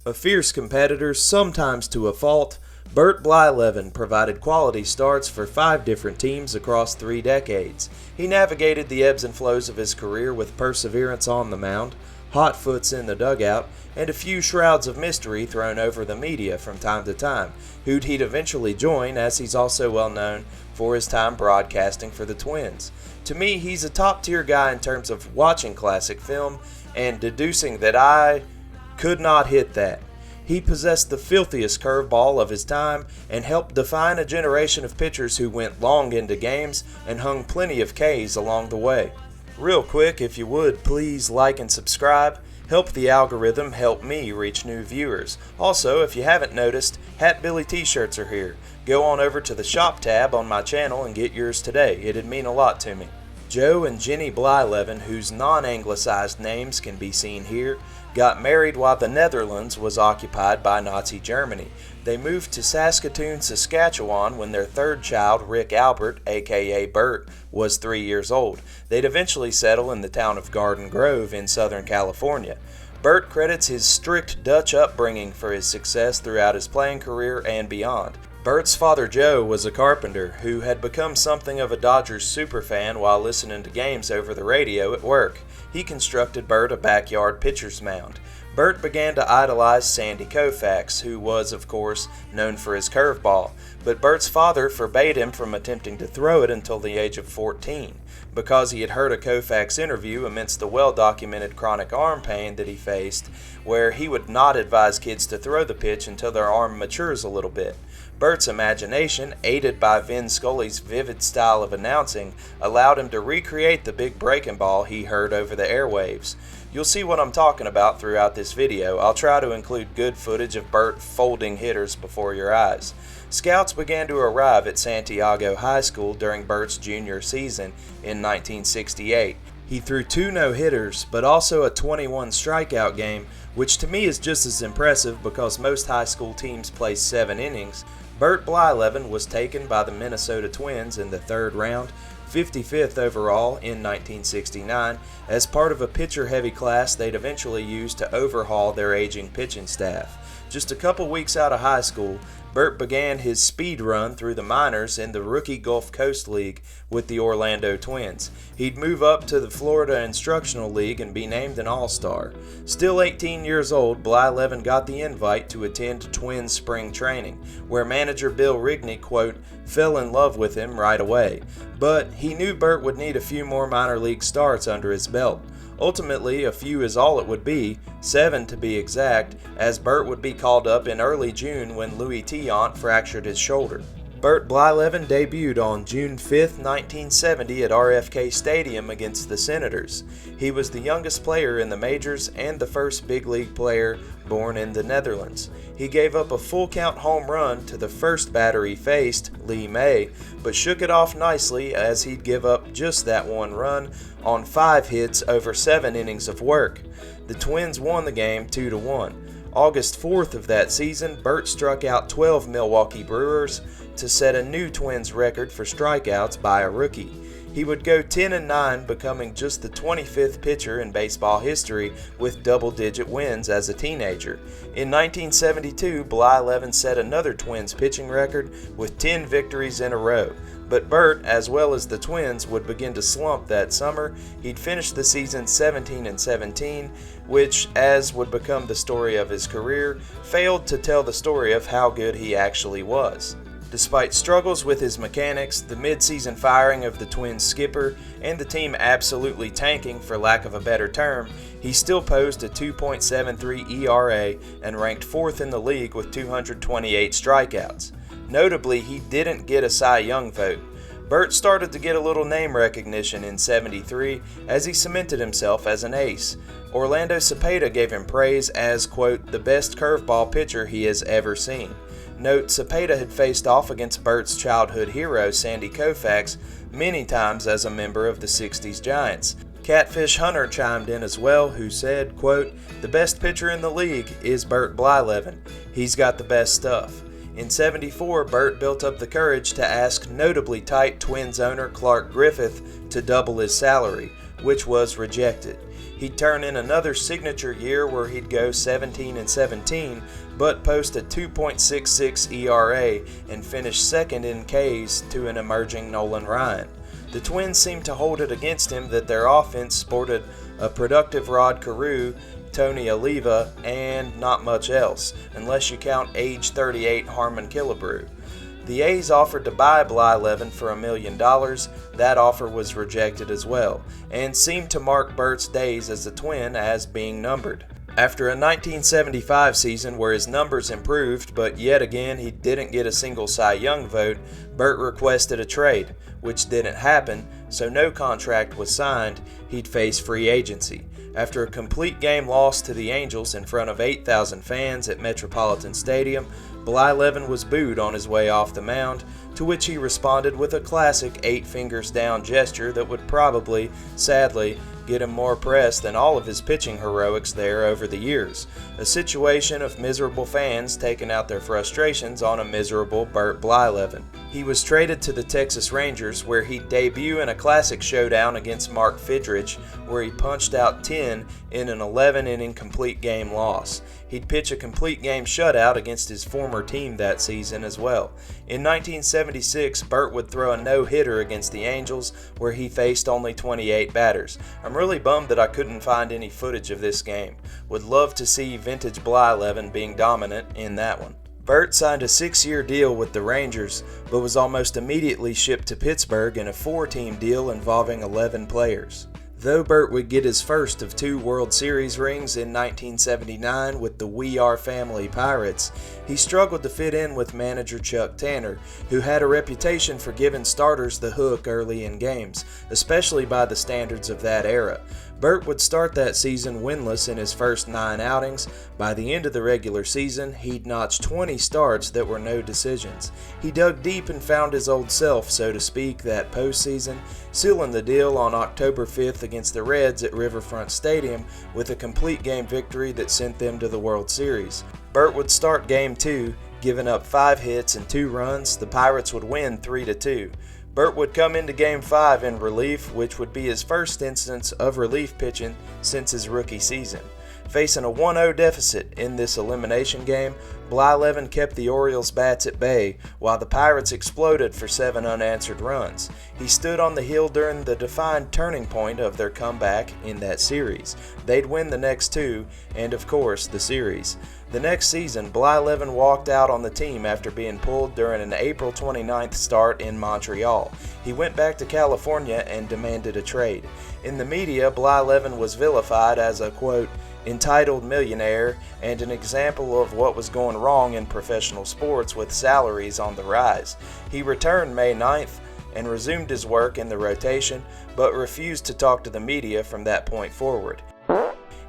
A fierce competitor, sometimes to a fault, Bert Blyleven provided quality starts for 5 different teams across 3 decades. He navigated the ebbs and flows of his career with perseverance on the mound, hot foots in the dugout, and a few shrouds of mystery thrown over the media from time to time, who he'd eventually join, as he's also well known for his time broadcasting for the Twins. To me, he's a top-tier guy in terms of watching classic film and deducing that I could not hit that. He possessed the filthiest curveball of his time and helped define a generation of pitchers who went long into games and hung plenty of Ks along the way. Real quick, if you would, please like and subscribe. Help the algorithm help me reach new viewers. Also, if you haven't noticed, Hat Billy t-shirts are here. Go on over to the shop tab on my channel and get yours today. It'd mean a lot to me. Joe and Jenny Blyleven, whose non-anglicized names can be seen here, got married while the Netherlands was occupied by Nazi Germany. They moved to Saskatoon, Saskatchewan when their third child, Rick Albert, aka Bert, was 3 years old. They'd eventually settle in the town of Garden Grove in Southern California. Bert credits his strict Dutch upbringing for his success throughout his playing career and beyond. Bert's father Joe was a carpenter who had become something of a Dodgers superfan while listening to games over the radio at work. He constructed Bert a backyard pitcher's mound. Bert began to idolize Sandy Koufax, who was, of course, known for his curveball, but Bert's father forbade him from attempting to throw it until the age of 14, because he had heard a Koufax interview amidst the well-documented chronic arm pain that he faced, where he would not advise kids to throw the pitch until their arm matures a little bit. Bert's imagination, aided by Vin Scully's vivid style of announcing, allowed him to recreate the big breaking ball he heard over the airwaves. You'll see what I'm talking about throughout this video. I'll try to include good footage of Bert folding hitters before your eyes. Scouts began to arrive at Santiago High School during Bert's junior season in 1968. He threw 2 no-hitters, but also a 21 strikeout game, which to me is just as impressive because most high school teams play 7 innings. Bert Blyleven was taken by the Minnesota Twins in the 3rd round, 55th overall in 1969, as part of a pitcher-heavy class they'd eventually use to overhaul their aging pitching staff. Just a couple weeks out of high school, Bert began his speed run through the minors in the rookie Gulf Coast League with the Orlando Twins. He'd move up to the Florida Instructional League and be named an All-Star. Still 18 years old, Blyleven got the invite to attend Twins spring training, where manager Bill Rigney, quote, fell in love with him right away. But he knew Bert would need a few more minor league starts under his belt. Ultimately, a few is all it would be, 7 to be exact, as Bert would be called up in early June when Louis Tiant fractured his shoulder. Bert Blyleven debuted on June 5, 1970 at RFK Stadium against the Senators. He was the youngest player in the majors and the first big league player born in the Netherlands. He gave up a full count home run to the first batter he faced, Lee May, but shook it off nicely as he'd give up just that 1 run on 5 hits over 7 innings of work. The Twins won the game 2-1. August 4th of that season, Bert struck out 12 Milwaukee Brewers to set a new Twins record for strikeouts by a rookie. He would go 10-9, becoming just the 25th pitcher in baseball history with double-digit wins as a teenager. In 1972, Blyleven set another Twins pitching record with 10 victories in a row. But Bert, as well as the Twins, would begin to slump that summer. He'd finish the season 17-17, which, as would become the story of his career, failed to tell the story of how good he actually was. Despite struggles with his mechanics, the mid-season firing of the Twins skipper, and the team absolutely tanking for lack of a better term, he still posed a 2.73 ERA and ranked 4th in the league with 228 strikeouts. Notably, he didn't get a Cy Young vote. Bert started to get a little name recognition in '73 as he cemented himself as an ace. Orlando Cepeda gave him praise as, quote, the best curveball pitcher he has ever seen. Note, Cepeda had faced off against Bert's childhood hero, Sandy Koufax, many times as a member of the '60s Giants. Catfish Hunter chimed in as well, who said, quote, the best pitcher in the league is Bert Blyleven. He's got the best stuff. In '74, Bert built up the courage to ask notably tight Twins owner Clark Griffith to double his salary, which was rejected. He'd turn in another signature year where he'd go 17-17, but post a 2.66 ERA and finish second in Ks to an emerging Nolan Ryan. The Twins seemed to hold it against him that their offense sported a productive Rod Carew, Tony Oliva, and not much else, unless you count age 38 Harmon Killebrew. The A's offered to buy Blyleven for $1 million. That offer was rejected as well, and seemed to mark Bert's days as a Twin as being numbered. After a 1975 season where his numbers improved, but yet again he didn't get a single Cy Young vote, Bert requested a trade, which didn't happen, so no contract was signed. He'd face free agency. After a complete game loss to the Angels in front of 8,000 fans at Metropolitan Stadium, Blyleven was booed on his way off the mound, to which he responded with a classic 8 fingers down gesture that would probably, sadly, get him more press than all of his pitching heroics there over the years. A situation of miserable fans taking out their frustrations on a miserable Bert Blyleven. He was traded to the Texas Rangers, where he'd debut in a classic showdown against Mark Fidrych, where he punched out 10 in an 11-inning complete game loss. He'd pitch a complete game shutout against his former team that season as well. In 1976, Bert would throw a no-hitter against the Angels, where he faced only 28 batters. I'm really bummed that I couldn't find any footage of this game. Would love to see vintage Blyleven being dominant in that one. Bert signed a 6-year deal with the Rangers, but was almost immediately shipped to Pittsburgh in a 4-team deal involving 11 players. Though Bert would get his first of 2 World Series rings in 1979 with the We Are Family Pirates, he struggled to fit in with manager Chuck Tanner, who had a reputation for giving starters the hook early in games, especially by the standards of that era. Bert would start that season winless in his first 9 outings. By the end of the regular season, he'd notched 20 starts that were no decisions. He dug deep and found his old self, so to speak, that postseason, sealing the deal on October 5th against the Reds at Riverfront Stadium with a complete game victory that sent them to the World Series. Bert would start Game 2, giving up 5 hits and 2 runs. The Pirates would win 3-2. Bert would come into Game 5 in relief, which would be his first instance of relief pitching since his rookie season. Facing a 1-0 deficit in this elimination game, Blyleven kept the Orioles' bats at bay, while the Pirates exploded for 7 unanswered runs. He stood on the hill during the defined turning point of their comeback in that series. They'd win the next 2, and of course, the series. The next season, Blyleven walked out on the team after being pulled during an April 29th start in Montreal. He went back to California and demanded a trade. In the media, Blyleven was vilified as a, quote, entitled millionaire and an example of what was going wrong in professional sports with salaries on the rise. He returned May 9th and resumed his work in the rotation, but refused to talk to the media from that point forward.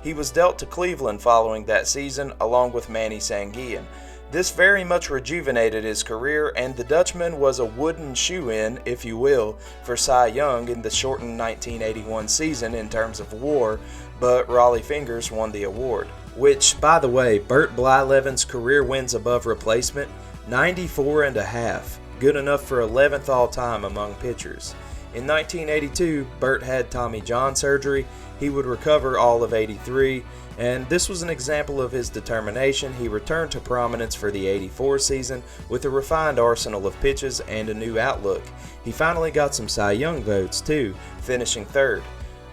He was dealt to Cleveland following that season, along with Manny Sanguillen. This very much rejuvenated his career, and the Dutchman was a wooden shoe-in, if you will, for Cy Young in the shortened 1981 season in terms of WAR, but Raleigh Fingers won the award. Which, by the way, Bert Blyleven's career wins above replacement, 94.5, good enough for 11th all-time among pitchers. In 1982, Bert had Tommy John surgery. He would recover all of 83, and this was an example of his determination. He returned to prominence for the 84 season with a refined arsenal of pitches and a new outlook. He finally got some Cy Young votes too, finishing 3rd.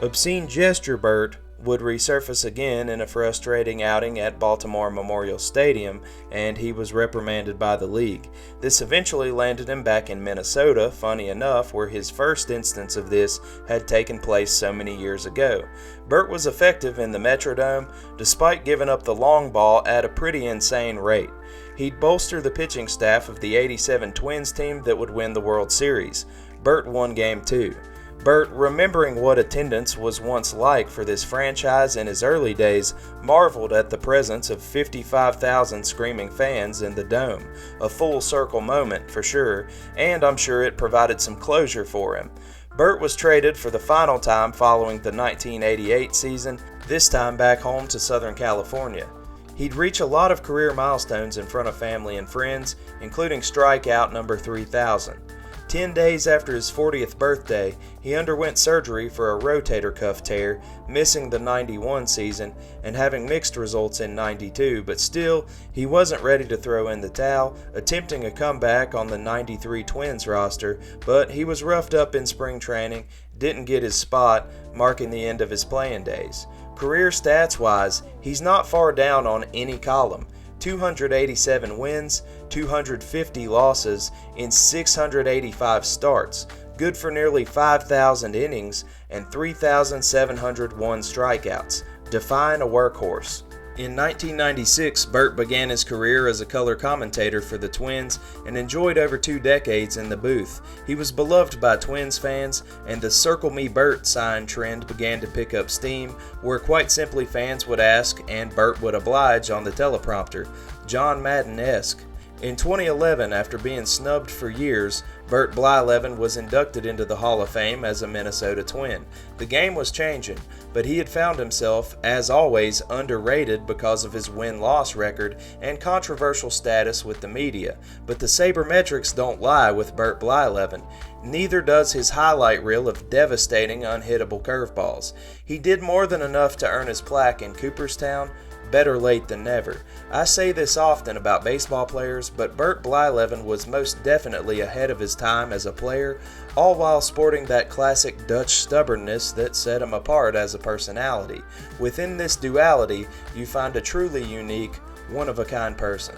Obscene Gesture Bert would resurface again in a frustrating outing at Baltimore Memorial Stadium, and he was reprimanded by the league. This eventually landed him back in Minnesota, funny enough, where his first instance of this had taken place so many years ago. Bert was effective in the Metrodome, despite giving up the long ball at a pretty insane rate. He'd bolster the pitching staff of the '87 Twins team that would win the World Series. Bert won Game 2. Bert, remembering what attendance was once like for this franchise in his early days, marveled at the presence of 55,000 screaming fans in the Dome. A full circle moment for sure, and I'm sure it provided some closure for him. Bert was traded for the final time following the 1988 season, this time back home to Southern California. He'd reach a lot of career milestones in front of family and friends, including strikeout number 3,000. 10 days after his 40th birthday, he underwent surgery for a rotator cuff tear, missing the 91 season and having mixed results in 92, but still, he wasn't ready to throw in the towel, attempting a comeback on the 93 Twins roster, but he was roughed up in spring training, didn't get his spot, marking the end of his playing days. Career stats-wise, he's not far down on any column. 287 wins, 250 losses in 685 starts, good for nearly 5,000 innings and 3,701 strikeouts. Define a workhorse. In 1996, Bert began his career as a color commentator for the Twins and enjoyed over 2 decades in the booth. He was beloved by Twins fans, and the "Circle Me Bert" sign trend began to pick up steam, where quite simply fans would ask and Bert would oblige on the teleprompter, John Madden-esque. In 2011, after being snubbed for years, Bert Blyleven was inducted into the Hall of Fame as a Minnesota Twin. The game was changing, but he had found himself, as always, underrated because of his win-loss record and controversial status with the media. But the sabermetrics don't lie with Bert Blyleven. Neither does his highlight reel of devastating, unhittable curveballs. He did more than enough to earn his plaque in Cooperstown. Better late than never. I say this often about baseball players, but Bert Blyleven was most definitely ahead of his time as a player, all while sporting that classic Dutch stubbornness that set him apart as a personality. Within this duality, you find a truly unique, one-of-a-kind person.